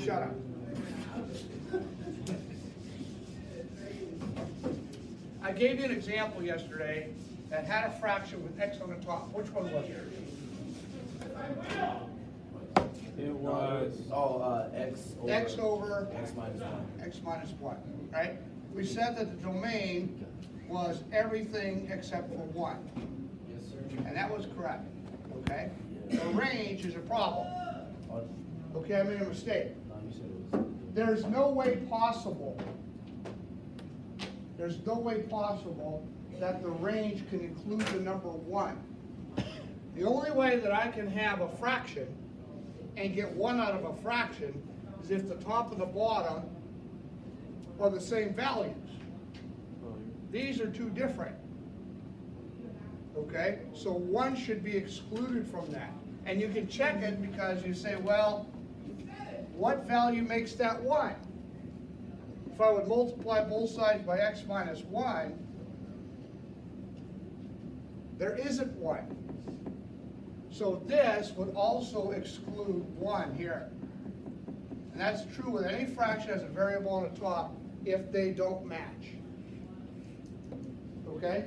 shut up. I gave you an example yesterday that had a fraction with x on the top. Which one was it? It was X over x minus 1. x minus 1, right? We said that the domain was everything except for 1. Yes, sir. And that was correct, okay? The range is a problem. Okay, I made a mistake. You said it was. There's no way possible that the range can include the number 1. The only way that I can have a fraction and get 1 out of a fraction is if the top and the bottom are the same values. These are two different. Okay, so 1 should be excluded from that. And you can check it because you say, well, what value makes that 1? If I would multiply both sides by x minus 1, there isn't 1. So this would also exclude 1 here. And that's true with any fraction that has a variable on the top if they don't match. Okay?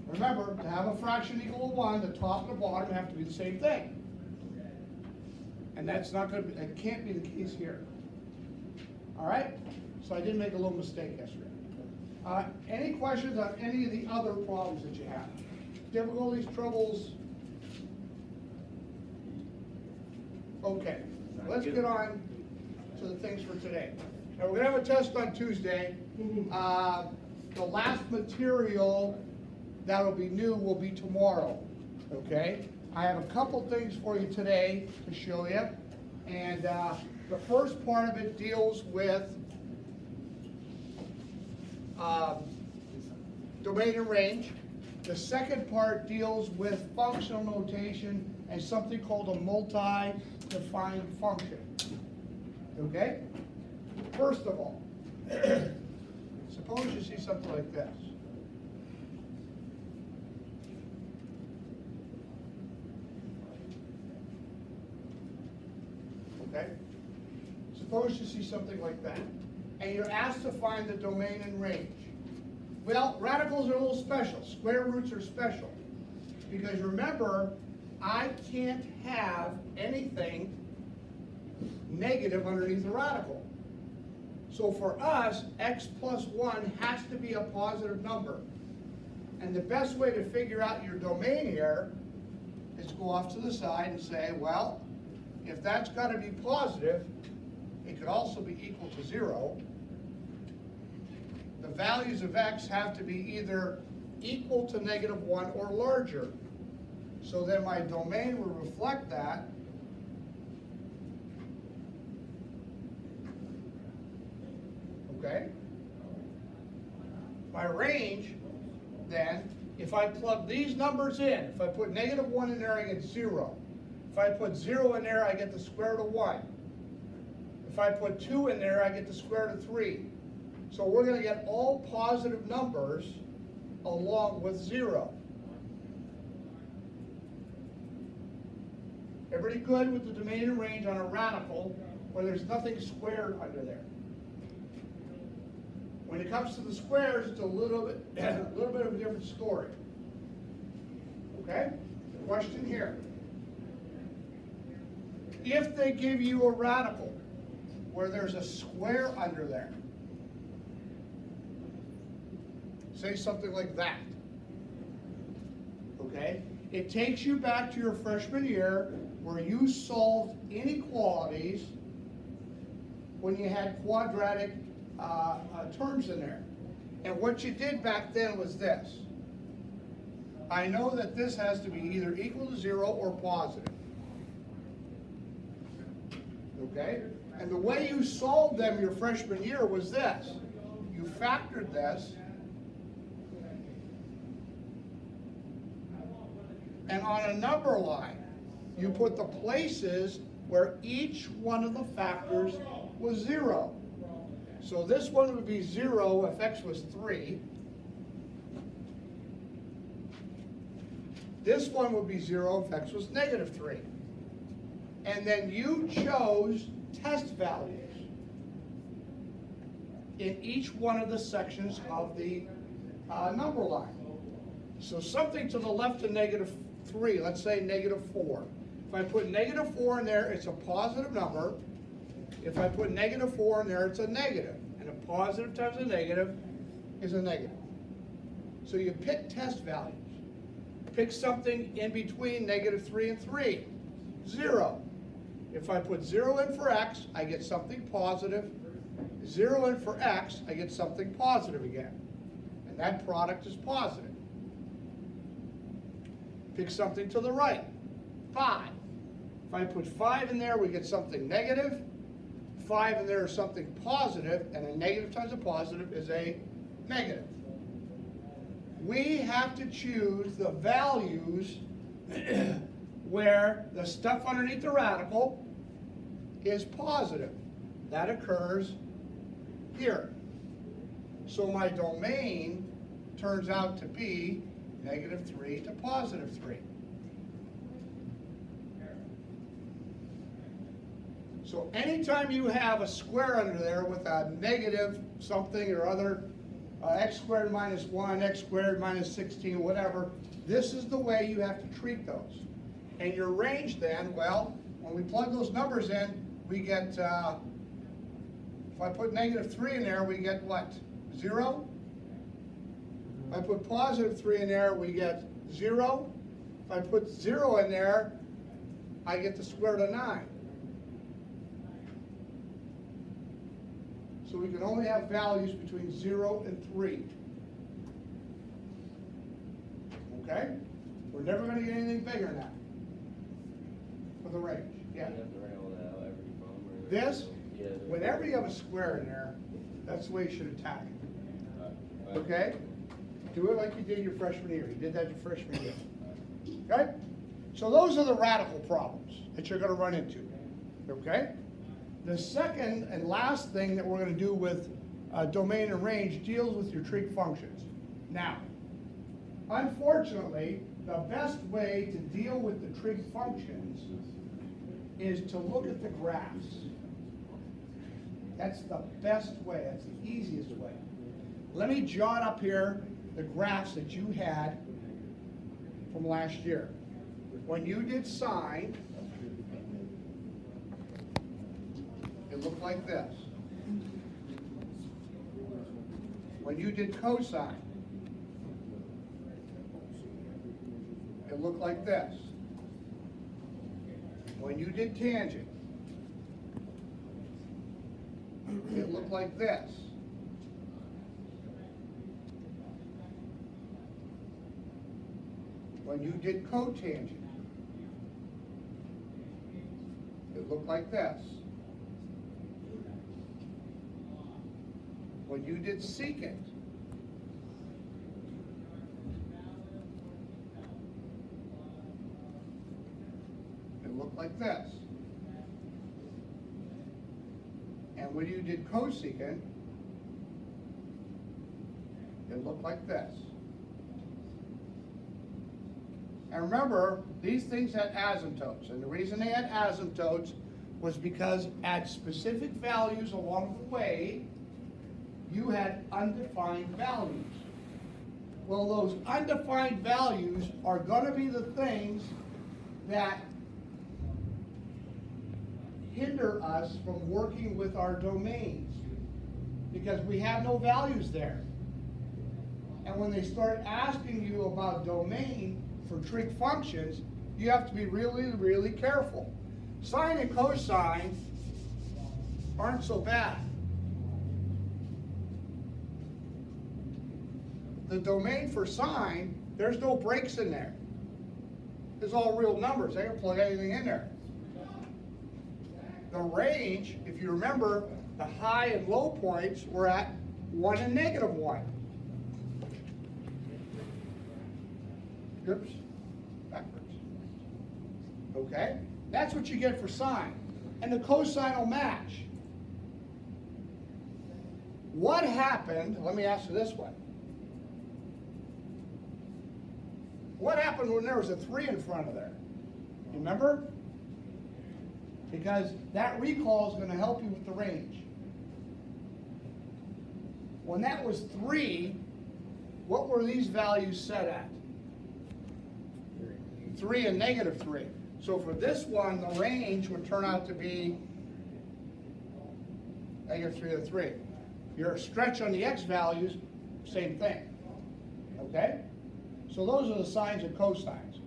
Remember, to have a fraction equal to 1, the top and the bottom have to be the same thing. And that's not going to be, it can't be the case here. All right? So I did make a little mistake yesterday. Any questions on any of the other problems that you have? Difficulties, troubles? Okay, let's get on to the things for today. Now, we're going to have a test on Tuesday. The last material that'll be new will be tomorrow, okay? I have a couple things for you today to show you. And the first part of it deals with domain and range. The second part deals with functional notation and something called a multi-defined function. Okay? First of all, suppose you see something like this. Okay? Suppose you see something like that, and you're asked to find the domain and range. Well, radicals are a little special. Square roots are special. Because remember, I can't have anything negative underneath a radical. So for us, x plus 1 has to be a positive number. And the best way to figure out your domain here is to go off to the side and say, well, if that's got to be positive, it could also be equal to 0. The values of x have to be either equal to -1 or larger. So then my domain will reflect that. Okay? My range, then, if I plug these numbers in, if I put -1 in there, I get 0. If I put 0 in there, I get the square root of 1. If I put 2 in there, I get the square root of 3. So we're going to get all positive numbers along with 0. Everybody good with the domain and range on a radical where there's nothing squared under there? When it comes to the squares, it's a little bit of a different story. Okay? The question here. If they give you a radical where there's a square under there, say something like that, okay? It takes you back to your freshman year where you solved inequalities when you had quadratic terms in there. And what you did back then was this. I know that this has to be either equal to 0 or positive. Okay? And the way you solved them your freshman year was this. You factored this, and on a number line, you put the places where each one of the factors was 0. So this one would be 0 if x was 3. This one would be 0 if x was -3. And then you chose test values in each one of the sections of the number line. So something to the left of -3, let's say -4. If I put -4 in there, it's a positive number. If I put -4 in there, it's a negative. And a positive times a negative is a negative. So you pick test values. Pick something in between -3 and 3. 0. If I put 0 in for x, I get something positive. 0 in for x, I get something positive again. And that product is positive. Pick something to the right. 5. If I put 5 in there, we get something negative. 5 in there is something positive, and a negative times a positive is a negative. We have to choose the values where the stuff underneath the radical is positive. That occurs here. So my domain turns out to be -3 to +3. So anytime you have a square under there with a negative something or other, x squared minus 1, x squared minus 16, whatever, this is the way you have to treat those. And your range then, well, when we plug those numbers in, we get, if I put -3 in there, we get what? 0? If I put +3 in there, we get 0. If I put 0 in there, I get the square root of 9. So we can only have values between 0 and 3. Okay? We're never going to get anything bigger than that for the range. Yeah. You have to write all that out every problem or- This, Yeah. whenever you have a square in there, that's the way you should attack it. Okay? Do it like you did your freshman year. You did that your freshman year. Okay? So those are the radical problems that you're going to run into. Okay? The second and last thing that we're going to do with domain and range deals with your trig functions. Now, unfortunately, the best way to deal with the trig functions is to look at the graphs. That's the best way. That's the easiest way. Let me jot up here the graphs that you had from last year. When you did sine, it looked like this. When you did cosine, it looked like this. When you did tangent, it looked like this. When you did cotangent, it looked like this. When you did secant, it looked like this. And when you did cosecant, it looked like this. And remember, these things had asymptotes, and the reason they had asymptotes was because at specific values along the way, you had undefined values. Well, those undefined values are going to be the things that hinder us from working with our domains, because we have no values there. And when they start asking you about domain for trig functions, you have to be really, really careful. Sine and cosine aren't so bad. The domain for sine, there's no breaks in there. It's all real numbers. They can plug anything in there. The range, if you remember, the high and low points were at 1 and -1. Oops, backwards. Okay? That's what you get for sine. And the cosine will match. What happened, let me ask you this one. What happened when there was a 3 in front of there? You remember? because that recall is gonna help you with the range. When that was 3, what were these values set at? 3 and -3. So for this one, the range would turn out to be -3 to 3. Your stretch on the x values, same thing. Okay? So those are the sines and cosines.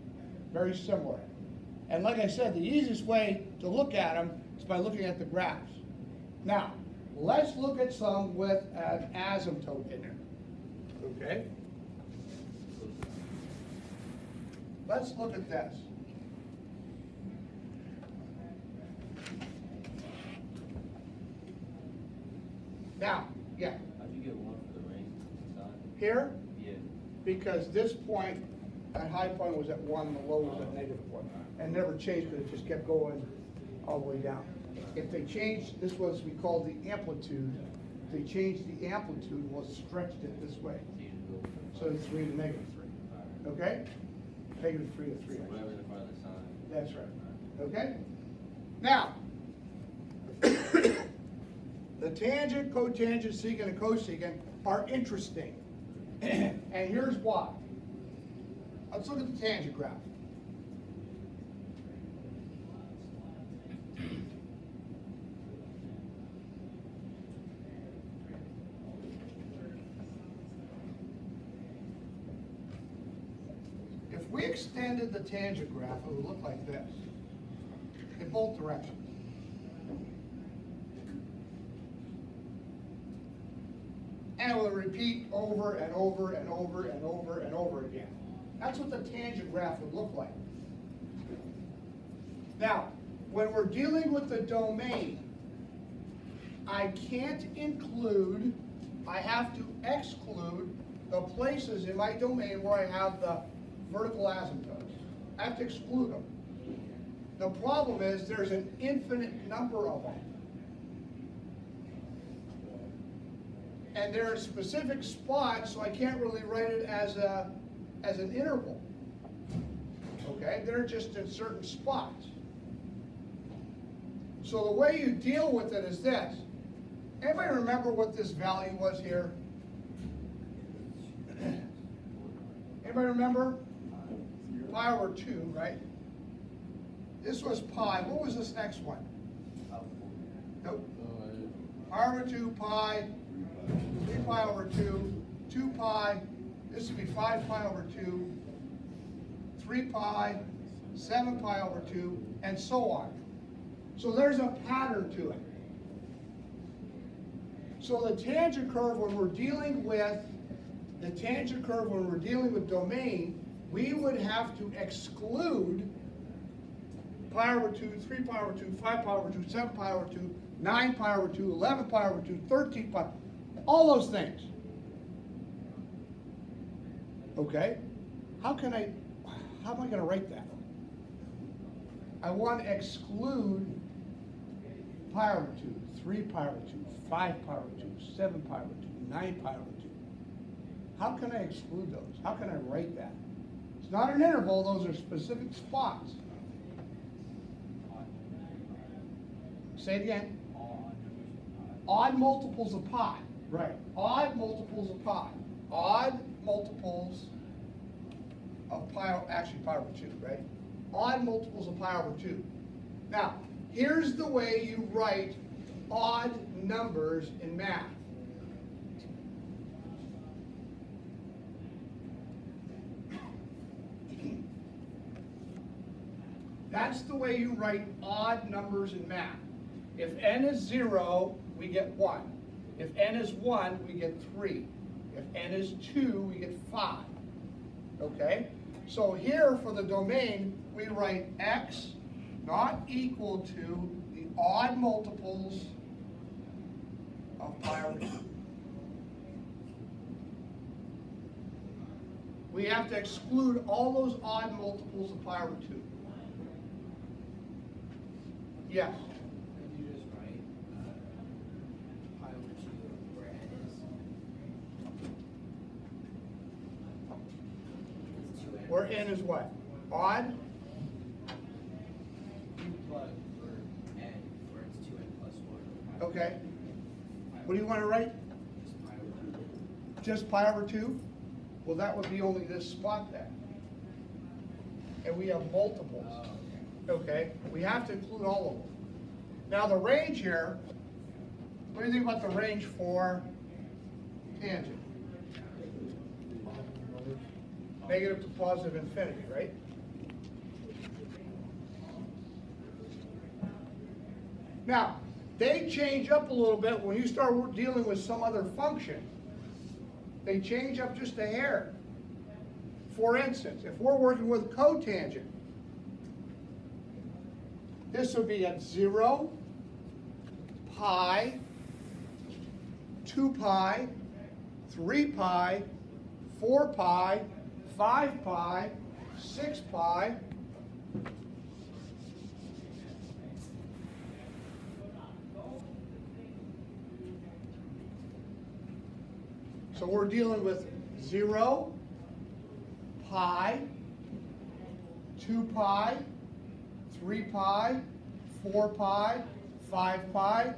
Very similar. And like I said, the easiest way to look at them is by looking at the graphs. Now, let's look at some with an asymptote in it. Okay? Let's look at this. Now, yeah, How'd you get 1 for the range side? here, Yeah. because this point, that high point was at 1, the low was at -1, and never changed, but it just kept going all the way down. If they changed, this was, we called the amplitude, if they changed the amplitude, was stretched it this way. So you just go from So it's 3 to -3, okay? -3 to 3. whatever's in front of the sign. That's right, okay? Now, the tangent, cotangent, secant, and cosecant are interesting. And here's why. Let's look at the tangent graph. If we extended the tangent graph, it would look like this, in both directions. And it will repeat over and over and over and over and over again. That's what the tangent graph would look like. Now, when we're dealing with the domain, I can't include, I have to exclude the places in my domain where I have the vertical asymptotes. I have to exclude them. The problem is there's an infinite number of them. And there are specific spots, so I can't really write it as an interval. Okay, they're just in certain spots. So the way you deal with it is this. Anybody remember what this value was here? Anybody remember? Pi over 2, right? This was pi. What was this next one? Nope. Pi over 2, pi, 3 pi over 2, 2 pi, this would be 5 pi over 2, 3 pi, 7 pi over 2, and so on. So there's a pattern to it. So the tangent curve, when we're dealing with domain, we would have to exclude pi over 2, 3 pi over 2, 5 pi over 2, 7 pi over 2, 9 pi over 2, 11 pi over 2, 13 pi, all those things. Okay? How am I going to write that? I want to exclude pi over 2, 3 pi over 2, 5 pi over 2, 7 pi over 2, 9 pi over 2. How can I exclude those? How can I write that? It's not an interval, those are specific spots. Say it again. Odd multiples of pi. Right. Odd multiples of pi. Odd multiples of pi, actually pi over 2, right? Odd multiples of pi over 2. Now, here's the way you write odd numbers in math. That's the way you write odd numbers in math. If n is 0, we get 1. If n is 1, we get 3. If n is 2, we get 5. Okay? So here for the domain, we write x not equal to the odd multiples of pi over 2. We have to exclude all those odd multiples of pi over 2. Yes? Could you just write pi over 2 where n is? It's 2n. Where n is what? Odd? But for Okay. What do you want to write? Just pi over 2. Just pi over 2? Well, that would be only this spot then. And we have multiples. Oh, Okay, we have to include all of them. Now the range here, what do you think about the range for tangent? Negative to positive infinity, right? Now, they change up a little bit when you start dealing with some other function. They change up just a hair. For instance, if we're working with cotangent, this would be at 0, pi, 2 pi, 3 pi, 4 pi, 5 pi, 6 pi. So we're dealing with 0, pi, 2 pi, 3 pi, 4 pi, 5 pi,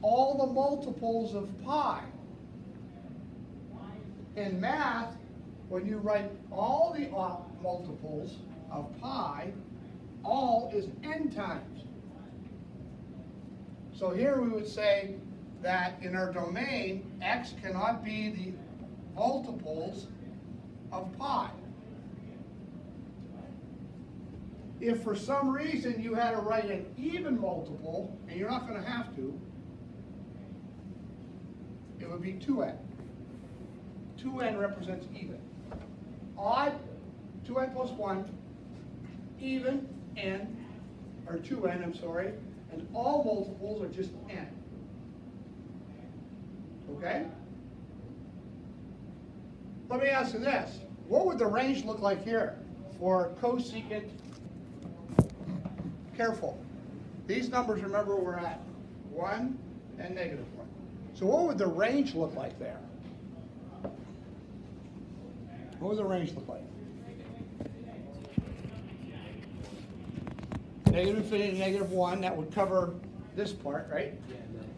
all the multiples of pi. In math, when you write all the multiples of pi, all is n times. So here we would say that in our domain, x cannot be the multiples of pi. If for some reason you had to write an even multiple, and you're not going to have to, it would be 2n. 2n represents even. Odd, 2n plus 1, even, n, or 2n, I'm sorry, and all multiples are just n. Okay? Let me ask you this. What would the range look like here for cosecant? Careful. These numbers, remember, we're at 1 and negative 1. So what would the range look like there? What would the range look like? Negative infinity to negative 1, that would cover this part, right? Yeah, and then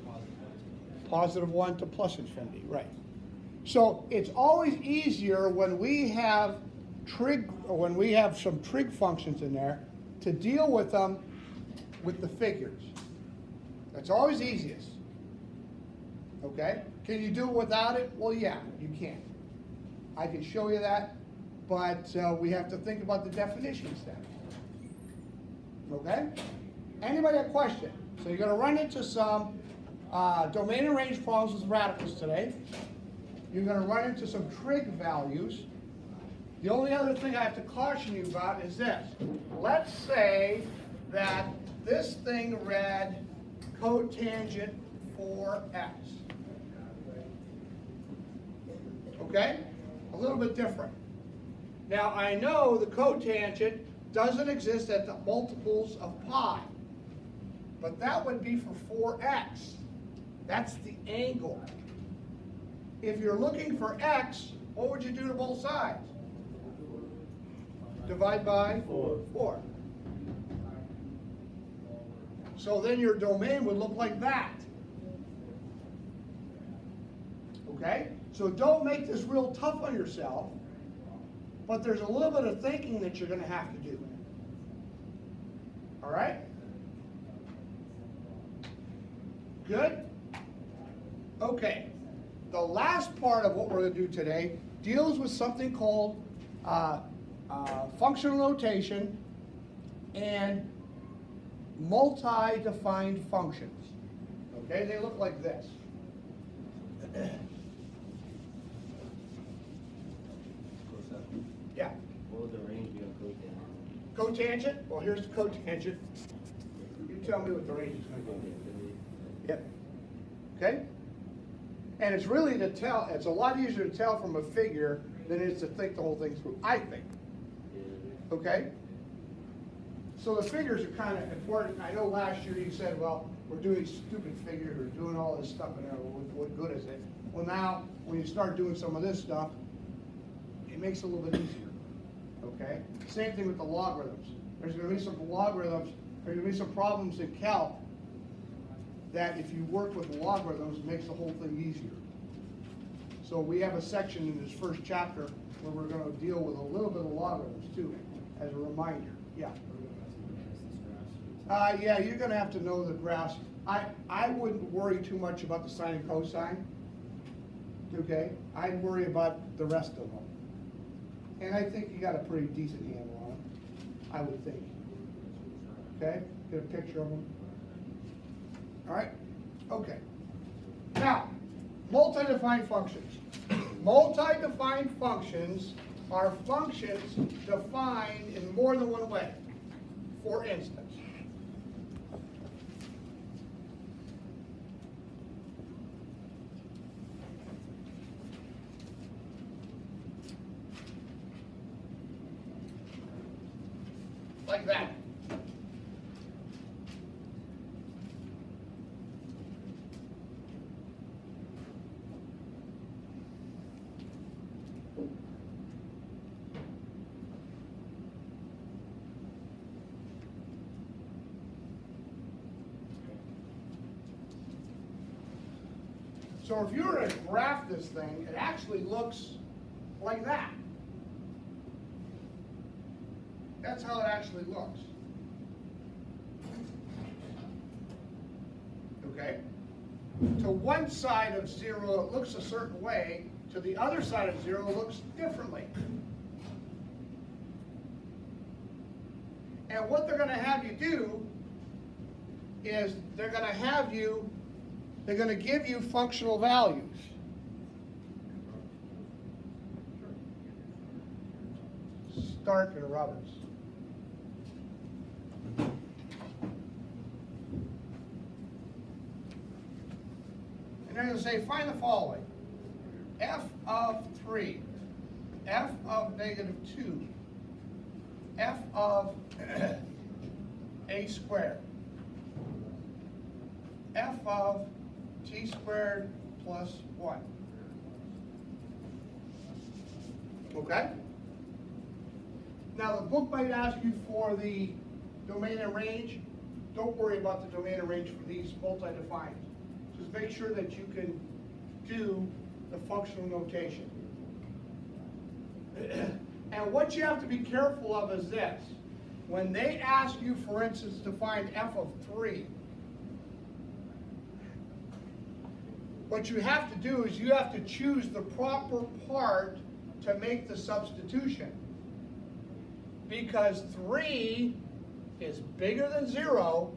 1, Positive 1 to plus infinity, right. So it's always easier when we have some trig functions in there to deal with them with the figures. That's always easiest. Okay? Can you do it without it? Well, yeah, you can. I can show you that, but we have to think about the definitions then. Okay? Anybody have a question? So you're going to run into some domain and range problems with radicals today. You're going to run into some trig values. The only other thing I have to caution you about is this. Let's say that this thing read cotangent 4x. Okay? A little bit different. Now I know the cotangent doesn't exist at the multiples of pi, but that would be for 4x. That's the angle. If you're looking for x, what would you do to both sides? Divide by 4. So then your domain would look like that. Okay? So don't make this real tough on yourself, but there's a little bit of thinking that you're going to have to do. All right? Good? Okay. The last part of what we're going to do today deals with something called functional notation and multi-defined functions. Okay, they look like this. Yeah. What would the range be on cotangent? Cotangent? Well, here's the cotangent. You tell me what the range is going to be. Yep. Okay? And it's really to tell, it's a lot easier to tell from a figure than it is to think the whole thing through, I think. Okay? So the figures are kind of important. I know last year you said, well, we're doing stupid figures, we're doing all this stuff, and what good is it? Well, now, when you start doing some of this stuff, it makes it a little bit easier. Okay? Same thing with the logarithms. There's going to be some logarithms, there's going to be some problems in calc that if you work with logarithms, it makes the whole thing easier. So we have a section in this first chapter where we're gonna deal with a little bit of logarithms too, as a reminder, yeah. Yeah, you're gonna have to know the graphs. I wouldn't worry too much about the sine and cosine, okay? I'd worry about the rest of them. And I think you got a pretty decent handle on them, I would think. Okay, get a picture of them. All right, okay. Now, multi-defined functions. Multi-defined functions are functions defined in more than one way. For instance, like that. So if you were to graph this thing, it actually looks like that. That's how it actually looks. Okay? To one side of zero, it looks a certain way. To the other side of zero, it looks differently. And what they're going to have you do is they're going to give you functional values. Stark and Roberts. And they're going to say, find the following. F of 3, F of negative 2, F of a squared, F of t squared plus 1. Okay? Now the book might ask you for the domain and range. Don't worry about the domain and range for these multi-defined. Just make sure that you can do the functional notation. And what you have to be careful of is this. When they ask you, for instance, to find f of 3, what you have to do is you have to choose the proper part to make the substitution. Because 3 is bigger than 0,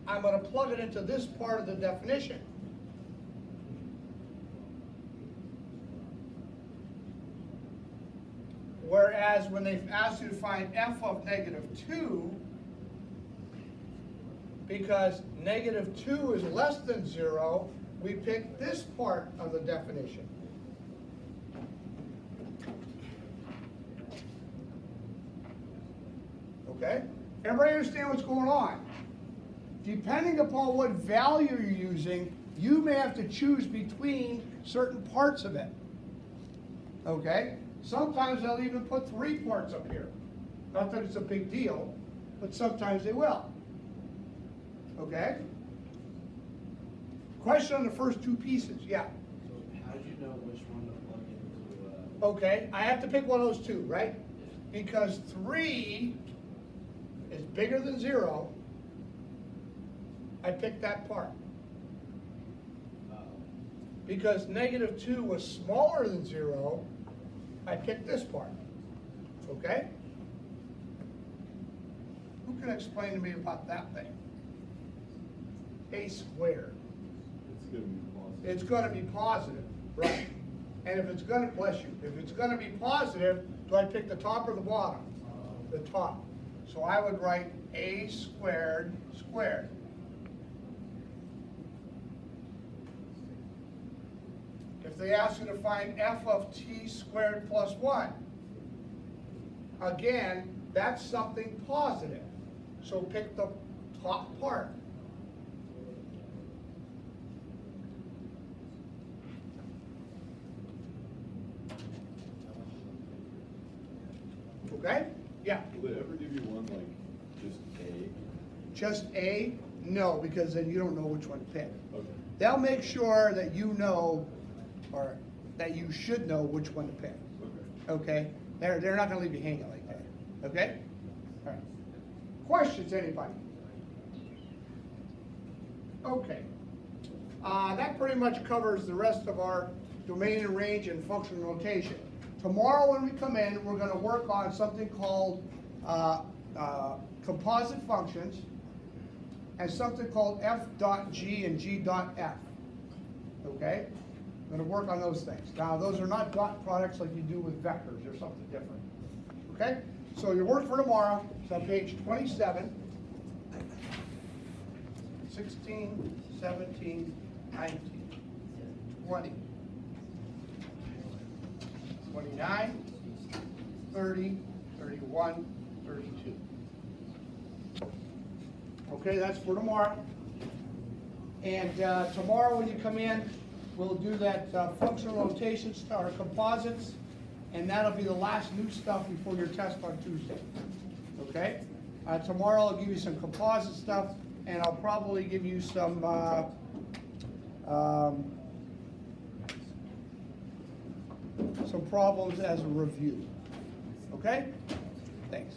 I'm going to plug it into this part of the definition. Whereas when they've asked you to find f of negative 2, because negative 2 is less than 0, we pick this part of the definition. Okay? Everybody understand what's going on? Depending upon what value you're using, you may have to choose between certain parts of it. Okay? Sometimes they'll even put 3 parts up here. Not that it's a big deal, but sometimes they will. Okay? Question on the first 2 pieces, yeah. So how did you know which one to plug into? Okay, I have to pick one of those 2, right? Because 3 is bigger than 0, I picked that part. Because negative 2 was smaller than 0, I picked this part. Okay? Who can explain to me about that thing? A squared. It's going to be positive, right? And if it's going to, bless you, if it's going to be positive, do I pick the top or the bottom? The top. So I would write a squared squared. If they ask you to find f of t squared plus 1, again, that's something positive. So pick the top part. Okay? Yeah. Will they ever give you one like just A? Just A? No, because then you don't know which one to pick. Okay. They'll make sure that you know, or that you should know which one to pick, Okay. okay? They're not gonna leave you hanging like that, okay? All right. Questions, anybody? Okay. That pretty much covers the rest of our domain and range and function notation. Tomorrow when we come in, we're gonna work on something called composite functions and something called F.G and G.F. Okay? We're gonna work on those things. Now, those are not dot products like you do with vectors, they're something different. Okay? So your work for tomorrow is on page 27, 16, 17, 19, 20, 29, 30, 31, 32. Okay, that's for tomorrow. And tomorrow when you come in, we'll do that functional notation or composites, and that'll be the last new stuff before your test on Tuesday. Okay? Tomorrow I'll give you some composite stuff, and I'll probably give you some problems as a review. Okay? Thanks.